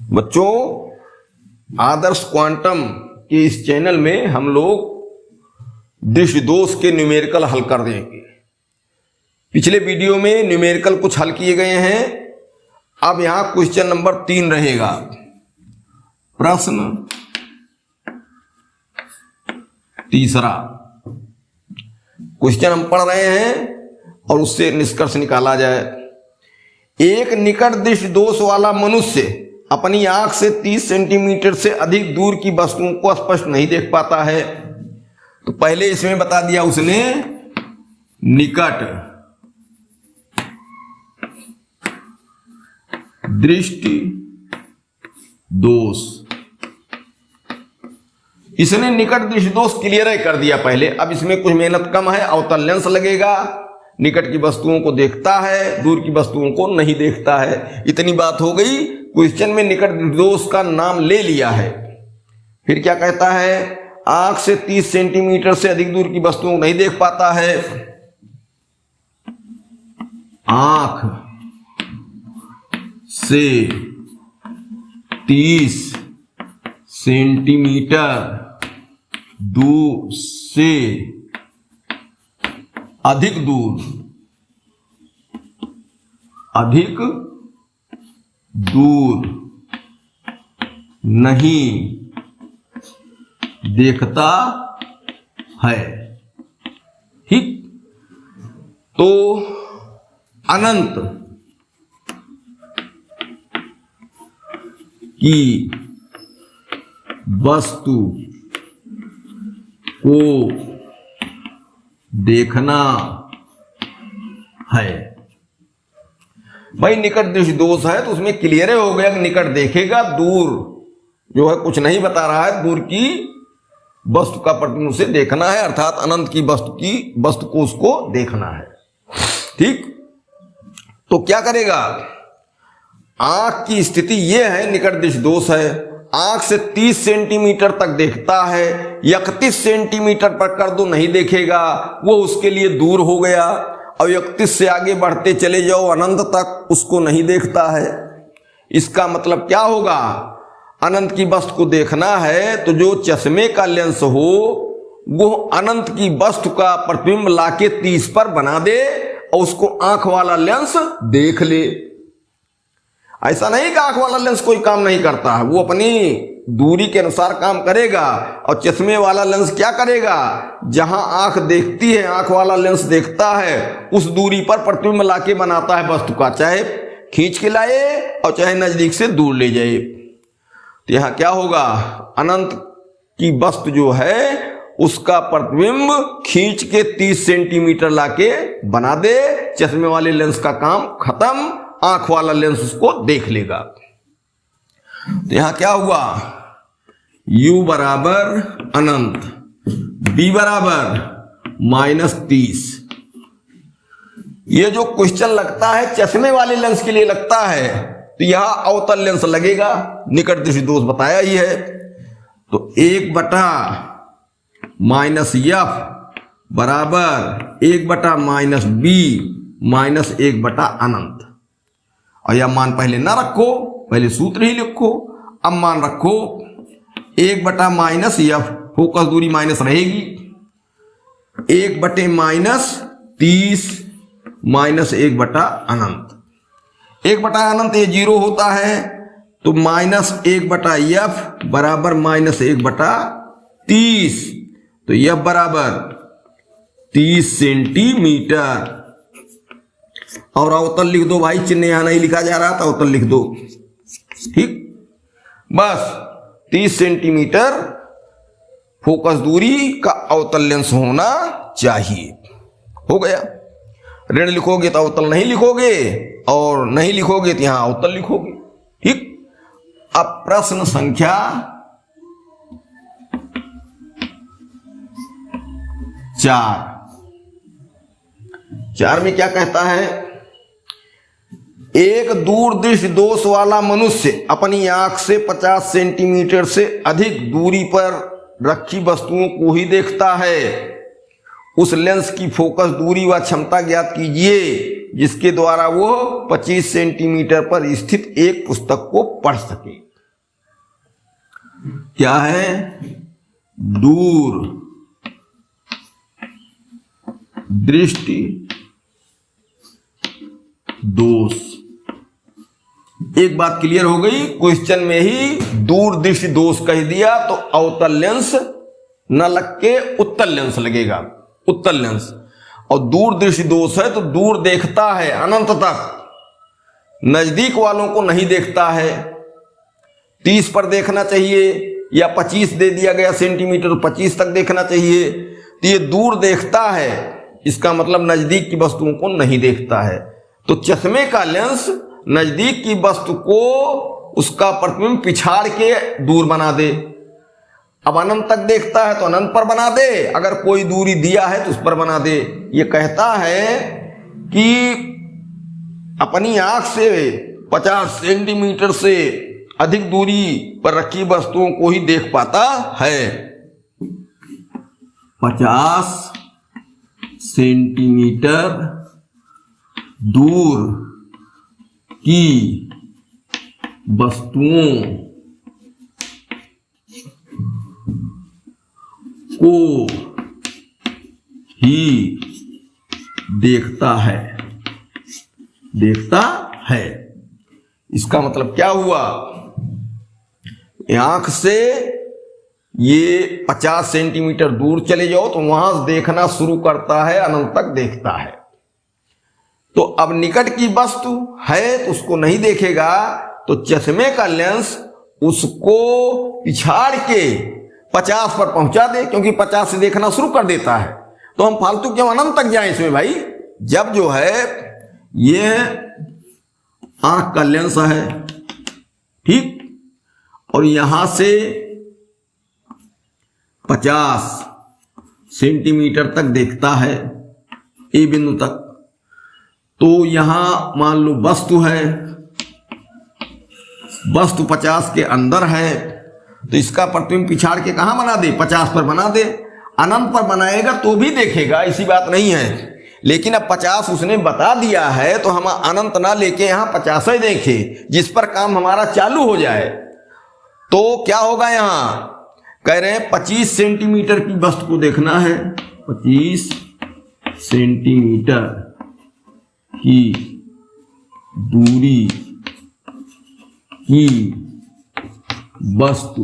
बच्चों, आदर्श क्वांटम के इस चैनल में हम लोग दृश्य दोष के न्यूमेरिकल हल कर देंगे। पिछले वीडियो में न्यूमेरिकल कुछ हल किए गए हैं। अब यहां क्वेश्चन नंबर 3 रहेगा। प्रश्न तीसरा क्वेश्चन हम पढ़ रहे हैं और उससे निष्कर्ष निकाला जाए। एक निकट दृश्य दोष वाला मनुष्य अपनी आंख से 30 सेंटीमीटर से अधिक दूर की वस्तुओं को स्पष्ट नहीं देख पाता है। तो पहले इसमें बता दिया उसने निकट दृष्टि दोष, इसने निकट दृष्टि दोष क्लियर कर दिया पहले। अब इसमें कुछ मेहनत कम है, अवतल लेंस लगेगा, निकट की वस्तुओं को देखता है, दूर की वस्तुओं को नहीं देखता है। इतनी बात हो गई। क्वेश्चन में निकट दोष का नाम ले लिया है। फिर क्या कहता है, आंख से 30 सेंटीमीटर से अधिक दूर की वस्तुओं को नहीं देख पाता है। आंख से 30 सेंटीमीटर दूर से अधिक दूर नहीं देखता है। ठीक, तो अनंत की वस्तु को देखना है। भाई निकट दृष्टि दोष है तो उसमें क्लियर हो गया कि निकट देखेगा, दूर जो है कुछ नहीं बता रहा है। दूर की वस्तु का प्रतिबिंब उसे देखना है, अर्थात अनंत की वस्तु को उसको देखना है। ठीक, तो क्या करेगा, आंख की स्थिति यह है, निकट दृष्टि दोष है, आंख से 30 सेंटीमीटर तक देखता है, 31 सेंटीमीटर पर कर दो नहीं देखेगा, वो उसके लिए दूर हो गया। और 31 से आगे बढ़ते चले जाओ अनंत तक, उसको नहीं देखता है। इसका मतलब क्या होगा, अनंत की वस्तु को देखना है तो जो चश्मे का लेंस हो वो अनंत की वस्तु का प्रतिबिंब लाके 30 पर बना दे और उसको आंख वाला लेंस देख ले। ऐसा नहीं कि आंख वाला लेंस कोई काम नहीं करता है, वो अपनी दूरी के अनुसार काम करेगा। और चश्मे वाला लेंस क्या करेगा, जहां आंख देखती है, आंख वाला लेंस देखता है, उस दूरी पर प्रतिबिंब लाके बनाता है वस्तु का, चाहे खींच के लाए और चाहे नजदीक से दूर ले जाए। तो यहां क्या होगा, अनंत की वस्तु जो है उसका प्रतिबिंब खींच के 30 सेंटीमीटर लाके बना दे, चश्मे वाले लेंस का काम खत्म, आंख वाला लेंस उसको देख लेगा। तो यहां क्या हुआ, u बराबर अनंत, b बराबर -30। ये जो क्वेश्चन लगता है चश्मे वाले लेंस के लिए लगता है, तो यहां अवतल लेंस लगेगा, निकट दृष्टि दोष बताया ही है। तो 1/-f बराबर 1/-b -1/अनंत। और यह मान पहले ना रखो, पहले सूत्र ही लिखो। अब मान रखो 1/-f, फोकस दूरी माइनस रहेगी, 1/-30 -1/अनंत। 1/अनंत ये 0 होता है, तो -1/f बराबर -1/30। तो f बराबर 30 सेंटीमीटर। और अवतल लिख दो भाई, चिन्ह यहां नहीं लिखा जा रहा था, अवतल लिख दो। ठीक, बस 30 सेंटीमीटर फोकस दूरी का अवतल लेंस होना चाहिए। हो गया। ऋण लिखोगे तो अवतल नहीं लिखोगे, और नहीं लिखोगे तो यहां अवतल लिखोगे। ठीक, अब प्रश्न संख्या 4 में क्या कहता है, एक दूरदृष्टि दोष वाला मनुष्य अपनी आंख से 50 सेंटीमीटर से अधिक दूरी पर रखी वस्तुओं को ही देखता है। उस लेंस की फोकस दूरी व क्षमता ज्ञात कीजिए जिसके द्वारा वो 25 सेंटीमीटर पर स्थित एक पुस्तक को पढ़ सके। क्या है? दूर दृष्टि दोष। एक बात क्लियर हो गई, क्वेश्चन में ही दूर दृष्टि दोष कह दिया तो अवतल लेंस न लग के उत्तल लेंस लगेगा, उत्तल लेंस। और दूर दृष्टि दोष है तो दूर देखता है अनंत तक, नजदीक वालों को नहीं देखता है। 30 पर देखना चाहिए या 25 दे दिया गया सेंटीमीटर तो 25 तक देखना चाहिए, तो ये दूर देखता है, इसका मतलब नजदीक की वस्तुओं को नहीं देखता है। तो चश्मे का लेंस नजदीक की वस्तु को उसका प्रतिबिंब पिछाड़ के दूर बना दे। अब अनंत तक देखता है तो अनंत पर बना दे, अगर कोई दूरी दिया है तो उस पर बना दे। ये कहता है कि अपनी आंख से 50 सेंटीमीटर से अधिक दूरी पर रखी वस्तुओं को ही देख पाता है। 50 सेंटीमीटर दूर की वस्तुओं को ही देखता है, देखता है। इसका मतलब क्या हुआ? आंख से ये 50 सेंटीमीटर दूर चले जाओ तो वहां से देखना शुरू करता है, अनंत तक देखता है। तो अब निकट की वस्तु है तो उसको नहीं देखेगा, तो चश्मे का लेंस उसको पिछाड़ के 50 पर पहुंचा दे, क्योंकि 50 से देखना शुरू कर देता है। तो हम फालतू क्यों अनंत तक जाएं इसमें भाई? जब जो है ये आंख का लेंस है, ठीक, और यहां से 50 सेंटीमीटर तक देखता है, ए बिंदु तक। तो यहां मान लो वस्तु है, वस्तु 50 के अंदर है, तो इसका प्रतिबिंब पिछाड़ के कहां बना दे? 50 पर बना दे। अनंत पर बनाएगा तो भी देखेगा, ऐसी बात नहीं है, लेकिन अब 50 उसने बता दिया है तो हम अनंत ना लेके यहां 50 ही देखें, जिस पर काम हमारा चालू हो जाए। तो क्या होगा? यहां कह रहे हैं 25 सेंटीमीटर की वस्तु को देखना है, 25 सेंटीमीटर की दूरी की वस्तु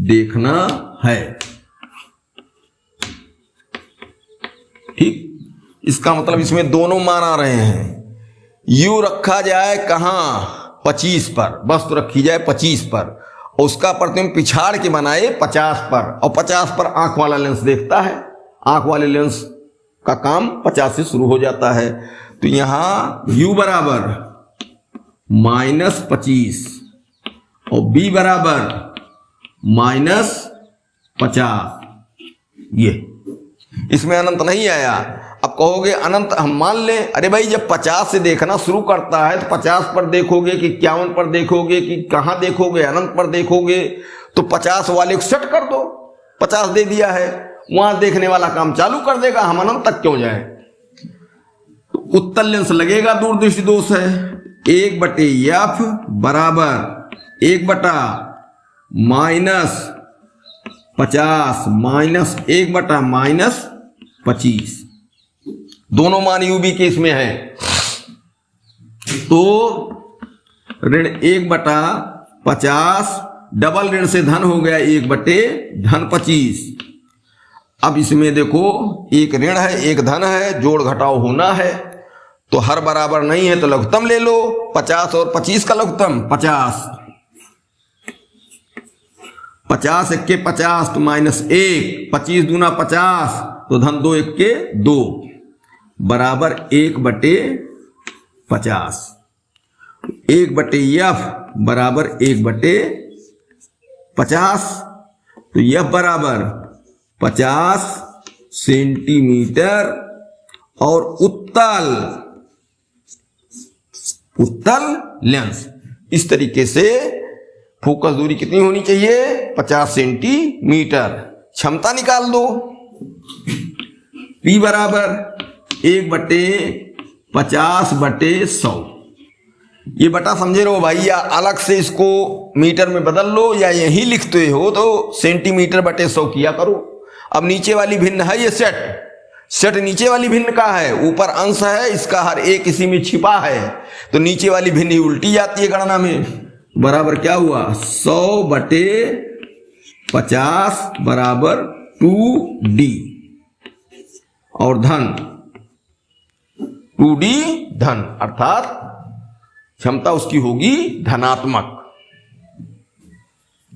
देखना है, ठीक। इसका मतलब इसमें दोनों मान आ रहे हैं। यू रखा जाए कहां? 25 पर, वस्तु रखी जाए 25 पर, और उसका प्रतिबिंब पिछाड़ के बनाए 50 पर, और 50 पर आंख वाला लेंस देखता है। आंख वाले लेंस का काम 50 से शुरू हो जाता है। तो यहां u बराबर -25 और b बराबर -50, ये इसमें अनंत नहीं आया। अब कहोगे अनंत हम मान लें, अरे भाई जब 50 से देखना शुरू करता है तो 50 पर देखोगे कि 51 पर देखोगे कि कहां देखोगे? अनंत पर देखोगे। तो 50 वाले को सेट कर दो, 50 दे दिया है, वहां देखने वाला काम चालू कर देगा, हम अनंत तक क्यों जाए? तो उत्तल लेंस लगेगा, दूरदृष्टि दोष है। 1/f बराबर 1/-50 -1/-25, दोनों मान यूबी के इसमें है। तो ऋण 1/50, डबल ऋण से धन हो गया 1/-25। अब इसमें देखो एक ऋण है एक धन है, जोड़ घटाव होना है, तो हर बराबर नहीं है तो लघुत्तम ले लो। 50 और 25 का लघुत्तम 50, 50 1 के 50 तो -1, 25 दूना 50 तो धन 2 1 के 2 बराबर 1/50। 1/f बराबर 1/50, तो यह बराबर 50 सेंटीमीटर और उत्तल लेंस। इस तरीके से फोकस दूरी कितनी होनी चाहिए? 50 सेंटीमीटर। क्षमता निकाल दो, P बराबर 1/50/100। ये बटा समझे रहो भाई, या अलग से इसको मीटर में बदल लो या यही लिखते हो तो सेंटीमीटर बटे 100 किया करो। अब नीचे वाली भिन्न है ये सेट नीचे वाली भिन्न का है, ऊपर अंश है, इसका हर एक इसी में छिपा है, तो नीचे वाली भिन्न ही उल्टी जाती है गणना में। बराबर क्या हुआ 100 बटे 50 बराबर 2D और धन 2D धन, अर्थात क्षमता उसकी होगी धनात्मक।